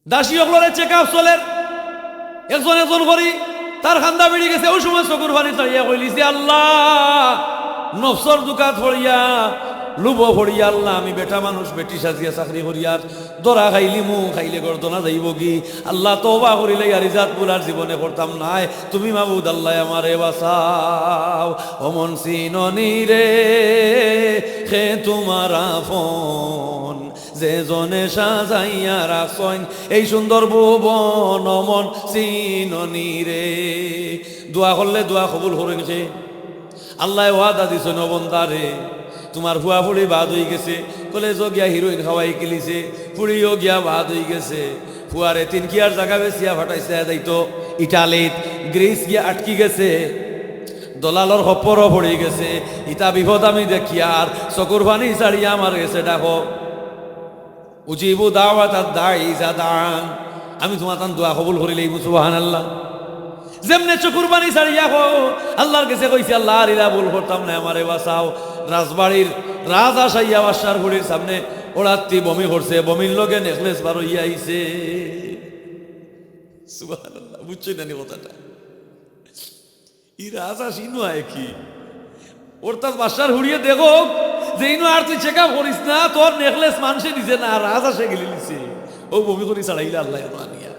দাসী অকলরে চেক আপ চলে একজন করি তার খান্দা বেড়ে গেছে ওই সময় চকুর পানি চাইয়া কইলিছে আল্লাহ নফসর দুকাত ফড়িয়া লুব ফড়িয়া আল্লাহ আমি বেটা মানুষ বেটি সাজিয়া চাকরি করিয়ার দরা খাইলি মু খাইলে গর্দনা যাইব কি আল্লাহ তওবা করিলে আর ইজাত পুরার জীবনে করতাম নাই তুমি মাবুদ আল্লাহ আমারে বাঁচাও অমন সিননি রে খে তোমার আপন যে জনে সাজাইয়া রাখছেন এই সুন্দর ভুবন অমন সিননি রে দোয়া করলে দোয়া কবুল করেন সে আল্লাহ ওয়াদা দিছে নবন্দারে তোমার ফুয়া ফুড়ি বাদ হয়ে গেছে কলেজও গিয়া হিরোইন খাওয়াই কিলিছে ফুড়িও গিয়া বাদ হয়ে গেছে ফুয়ারে তিন কিয়ার জায়গা বেশিয়া ফাটাইছে যাইতো ইটালিত গ্রিস গিয়া আটকি গেছে দলালর হপ্পরও পড়ে গেছে ইটা বিপদ আমি দেখিয়া আর চকুর পানি ছাড়িয়া আমার গেছে ডাকো উজিবু দাওয়াত দাই জাদান আমি তোমার তান দোয়া কবুল করিলেই সুবহানাল্লাহ যেমনে চকুর পানি ছাড়িয়া হো আল্লাহর কাছে কইছি আল্লাহ আর ইলা ভুল করতাম না আমারে বাঁচাও রাজবাড়ির রাজা সাইয়া বাসার ঘুড়ির সামনে ওড়াত্তি বমি করছে বমির লগে নেকলেস বার হইয়া আইছে সুবহানাল্লাহ বুঝছেন না কথাটা ই রাজা সিনু আয় কি ওর তার বাসার হুড়িয়ে দেখো যে ইনু আর তুই চেক আপ করিস না তোর নেকলেস মানুষে দিছে না রাজা সে গেলে নিছে ও বমি করি ছাড়াইলে আল্লাহ আনিয়া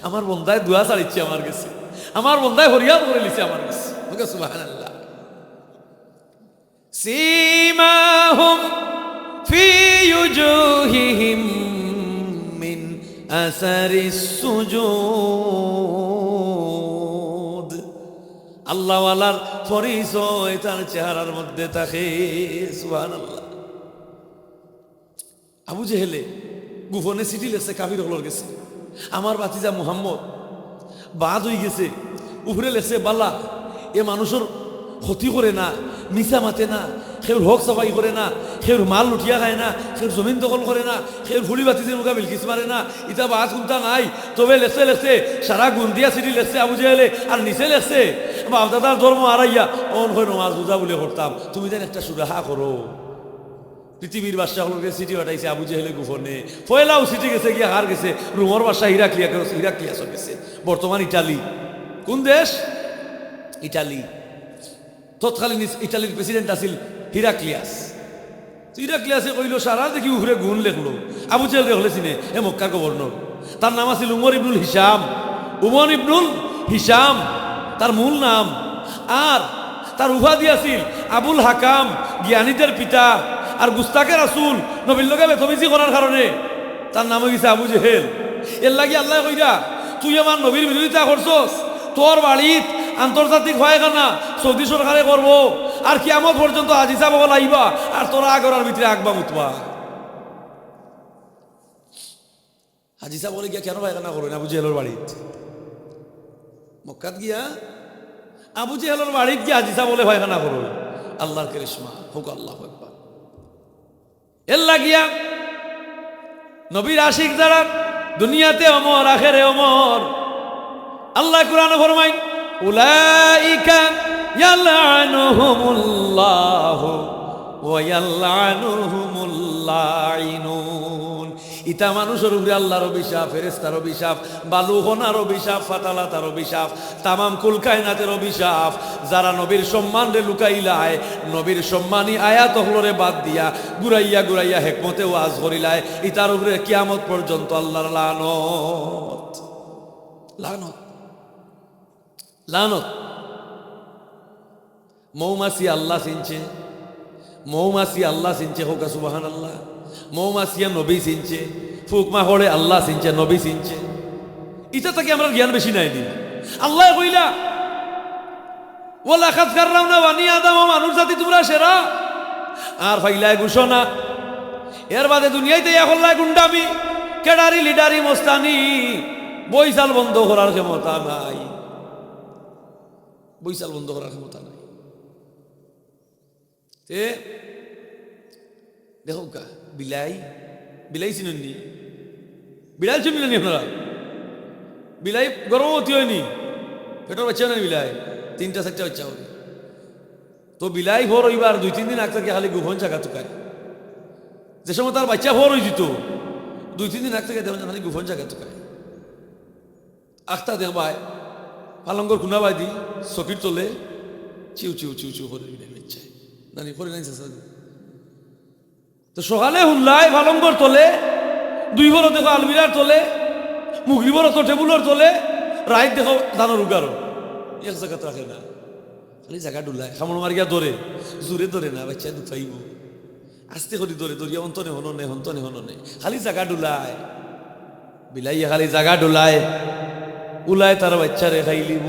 আমার বন্ধায় দুয়া ছাড়িচ্ছে আমার কাছে আমার বন্ধায় হরিয়াত করে লিছে আমার কাছে সুবহানাল্লাহ সীমাহুম ফি উজুহিহিম মিন আসারিস সুজুদ আল্লাহ ওয়ালার পরিচয় তার চেহারার মধ্যে থাকে সুবহানাল্লাহ আবু জেহেলে গোপনে চিঠি লেখছে কাফির হলর গেছে আমার বাতিজা মুহাম্মদ বাদ হয়ে গেছে উপরে লেছে বাল্লা এ মানুষের ক্ষতি করে না মিশা মাতে না সের হক সাফাই করে না সের মাল লুটিয়া খায় না সের জমিন দখল করে না সের ফুলি বাতিজের মুখা বিলকিস মারে না ইটা বাদ শুনতা নাই তবে লেখছে সারা গুন্দিয়া চিঠি লেখছে আবু জেহেলে আর নিচে লেখছে বাপদাদার ধর্ম হারাইয়া অন হয়ে নমাজ বুঝা বলে করতাম তুমি যেন একটা সুরাহা করো পৃথিবীর বাদশাহ হলকে চিঠি পাঠাইছে আবু জেহেলে গোপনে পয়লাও চিঠি গেছে গিয়া হার গেছে রুমর বাদশাহ হিরাক্লিয়াস গেছে বর্তমান ইটালি কোন দেশ ইটালি তৎকালীন ইটালির প্রেসিডেন্ট আছিল হিরাক্লিয়াসে কইল সারা দেখি উহরে গুণ লেখলো আবু জেহেল লেখলে চিনে এ মক্কার গভর্নর তার নাম আছিল উমর ইবনুল হিসাম তার মূল নাম। আর তার উপাধি আছিল আবুল হাকাম, জ্ঞানীদের পিতা। আর গুস্তাকে রাসূল, নবীর লগে বেতমিজি করার কারণে তার নাম হয়ে গেছে আবু জেহেল। এর লাগি আল্লাহ কইরা, তুই আমার নবীর বিরোধিতা করছস, তোর বাড়িত আন্তর্জাতিক হয়খানা সৌদি সরকারে করব, আর কিয়ামত পর্যন্ত আজিজা বগল আইবা, আর তোরা আগরার ভিতরে আগবা মুতবা। হাজিসা বলে গিয়া কেন পায়খানা করবেন আবু জেহেলের বাড়িত? মক্কাত গিয়া আবু জেহেলের বাড়িত গিয়া হাজিসা বলে পায়খানা করবেন। আল্লাহর করিশ্মা হোক, আল্লাহ আকবার। এর লাগিয়া নবীর আশিক যারা দুনিয়াতে অমর, আখেরে অমর। আল্লাহ কুরআনে ফরমায়, উলাইকা ইয়ালআনুহুমুল্লাহু ওয়া ইয়ালআনুহুমুল লাঈনুন। ইতা মানুষের উপরে আল্লাহর অভিশাপ, ফেরেশতার অভিশাপ, বালুহনার অভিশাপ, ফাতালাতার অভিশাপ, তামাম কুল কায়নাতের অভিশাপ। যারা নবীর সম্মান রে লুকাইলায়, নবীর সম্মানী আয়াত হলরে বাদ দিয়া গুরাইয়া গুরাইয়া হেকমতে ওয়াজ করিলায়, ইতার উপরে কিয়ামত পর্যন্ত আল্লাহর লানত, লানত, লানত। মৌমাছি আল্লাহ চিনছে, মৌমাছি আল্লাহ চিনছে, হোক সুবহানাল্লাহ। মৌমাছিয়া নবী চিনছে, ফুকমা হলে আল্লাহ চিনছে, নবী চিনছে। ইটা থেকে আমরা জ্ঞান বেশি নাই দিন। আল্লাহ কইলা, ওয়ালা খাদ কাররামনা বানি আদম, মানুষ জাতি তোমরা সেরা। আর ফাইলায় ঘোষণা, এর বাদে দুনিয়াতে এখন গুন্ডামি, কেডারি লিডারি মস্তানি, বইসাল বন্ধ করার ক্ষমতা নাই, বইসাল বন্ধ করার ক্ষমতা নাই। দেখো কা বিলাই, বিলাই চিনি, বিড়াল চিনলেন আপনারা? বিলাই গর্ভবতী হয়নি, পেটের বাচ্চা নেই বিলাই, 3-4টা বাচ্চা হবে। তো বিলাই ভোর হইবার 2-3 দিন আগ থেকে খালি গোপন জায়গা তুকায়। যে সময় তার বাচ্চা ভোর হয়ে যেত, 2-3 দিন আগ থেকে দেখুন খালি গোপন জায়গা তুকায়। আখতা দেখবায় পালঙ্গর খুনা বাই দি চকির তোলে, চিউ চিউ চিউ চিউ করে বিলাই বাচ্চায় নানি করে নাই। তো সকালে হুল্লাই পালঙ্গর তোলে, 2 বড় দেখো আলমিরার তোলে, মুগরি বড় তো টেবুলের তোলে, রাইত দেখো ধানের উগারো, এক জায়গা রাখে না, খালি জায়গা ডুলায়। খামড় মারিয়া ধরে, জোরে ধরে না, বাচ্চা দুখাইব, আস্তে করে ধরে, ধরিয়া অন্তনে হননে, হন্তনে হননে, খালি জায়গা ডুলায়। বিলাইয়া খালি জায়গা ডুলায়, উলায় তার বাচ্চারে খাইলিব,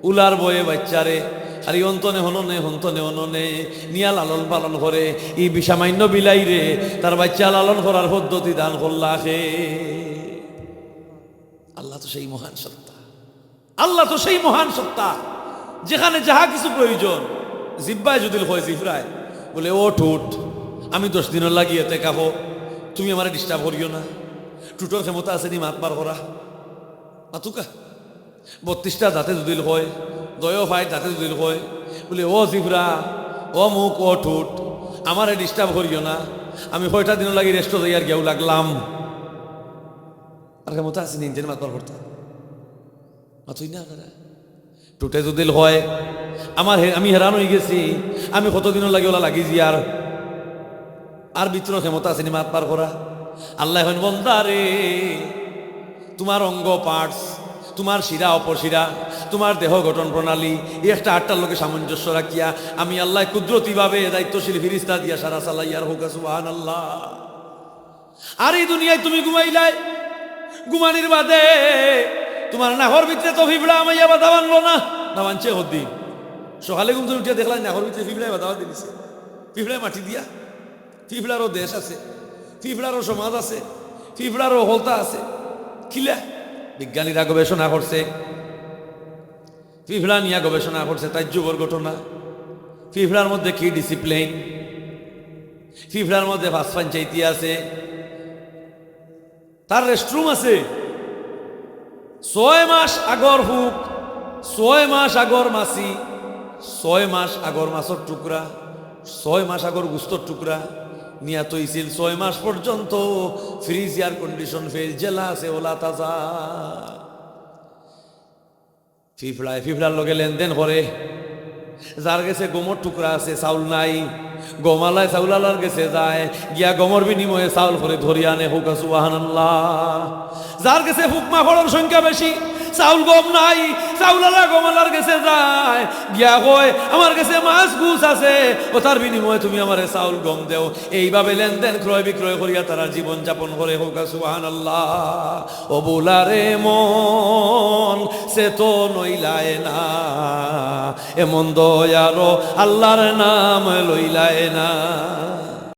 উলার বয়ে বাচ্চারে খালি অন্তনে হননে, হন্তনে হননে নিয়া লালন পালন করে। ই বিষামান্য বিলাই রে তার বাচ্চা লালন করার পদ্ধতি দান করলাখে। আল্লাহ তো সেই মহান সত্তা, আল্লাহ তো সেই মহান সত্তা যেখানে যাহা কিছু প্রয়োজন, জিব্বায় যদি হয় জিফরায় বলে, ও ঠুট আমি 10 দিনের লাগিয়ে কাবো, তুমি আমার ডিস্টার্ব করিও না। টুটোর ক্ষমতা আছে নি মাত বার করা? মাতুকা 32টা দাঁতে যদি হয়, দয় ভাই দাঁতে যদি হয় বলে, ও জিফরা, ও মুখ, ও ঠুট আমারে ডিস্টার্ব করিও না, আমি 6টা দিন লাগি রেস্ট যাই আর গেও লাগলাম। আর ক্ষমতা আছে নিজের মাত বার করতে? মাতুই না আপনারা? টুটে যদি হয় আমি হেরান হয়ে গেছি, আমি কতদিনও লাগে ওলা লাগি আর আর ভিতর ক্ষমতা আছে নি মাত পার করা? আল্লাহ এখন বন্দা রে, তোমার অঙ্গ পার্টস, তোমার শিরা অপশিরা, তোমার দেহ গঠন প্রণালী, এই একটা 8টার লোকে সামঞ্জস্য রাখিয়া আমি আল্লাহ কুদরতিভাবে দায়িত্বশীল ফিরিস্তা দিয়া সারা চালাইয়ার হোক সুবহানাল্লাহ। আর এই দুনিয়ায় তুমি ঘুমাইলাই, ঘুমানির বাদে তোমার নাহর ভিতরে তো ফিবড়া আমাইয়া বাধা বানলো না, না বানছে হদ্দি। সকালে ঘুম থেকে উঠিয়া দেখলাম নাহর ভিতরে ফিবড়ায় বাধা দিয়েছে, ফিবড়ায় মাটি দিয়া। ফিফড়ারও দেশ আছে, ফিফড়ারও সমাজ আছে, ফিফড়ারও হলতা আছে। খিলা বিজ্ঞানীরা গবেষণা করছে, ফিফড়া নিয়ে গবেষণা করছে, তাই যুবর ঘটনা। ফিফড়ার মধ্যে কি ডিসিপ্লিন, ফিফড়ার মধ্যে ভাস পঞ্চায়েতি আছে, তার রেস্টরুম আছে। 6 মাস আগর হুক, 6 মাস আগর মাসি, 6 মাস আগর মাছর টুকরা, 6 মাস আগর গুস্তর টুকরা নিয়া তৈছিল। 6 মাস পর্যন্ত ফ্রিজ এয়ার কন্ডিশন ফেল, জেলা আছে ওলা তাজা। ফিফড়ার লগে লেনদেন করে, যার গেছে গমর টুকরা আছে, চাউল নাই, গমালায় চাউলালার গেছে যায়, গিয়া গমর বিনিময়ে চাউল করে ধরি আনে, হোক সুবহানাল্লাহ। যার গেছে ফুকমা ফলর সংখ্যা বেশি, চাউল গম নাই, চাউলালা গমালার কাছে যায়, গিয়া কয় আমার কাছে মাছ গুছ আছে, ও তার বিনিময়ে তুমি আমারে চাউল গম দেও। এইভাবে লেনদেন ক্রয় বিক্রয় করিয়া তারা জীবন যাপন করে। হোক সুবহানাল্লাহ। ও বোলারে মন সে তো নইলায় না, এমন দয়ারো আল্লাহর নাম লইলায় না।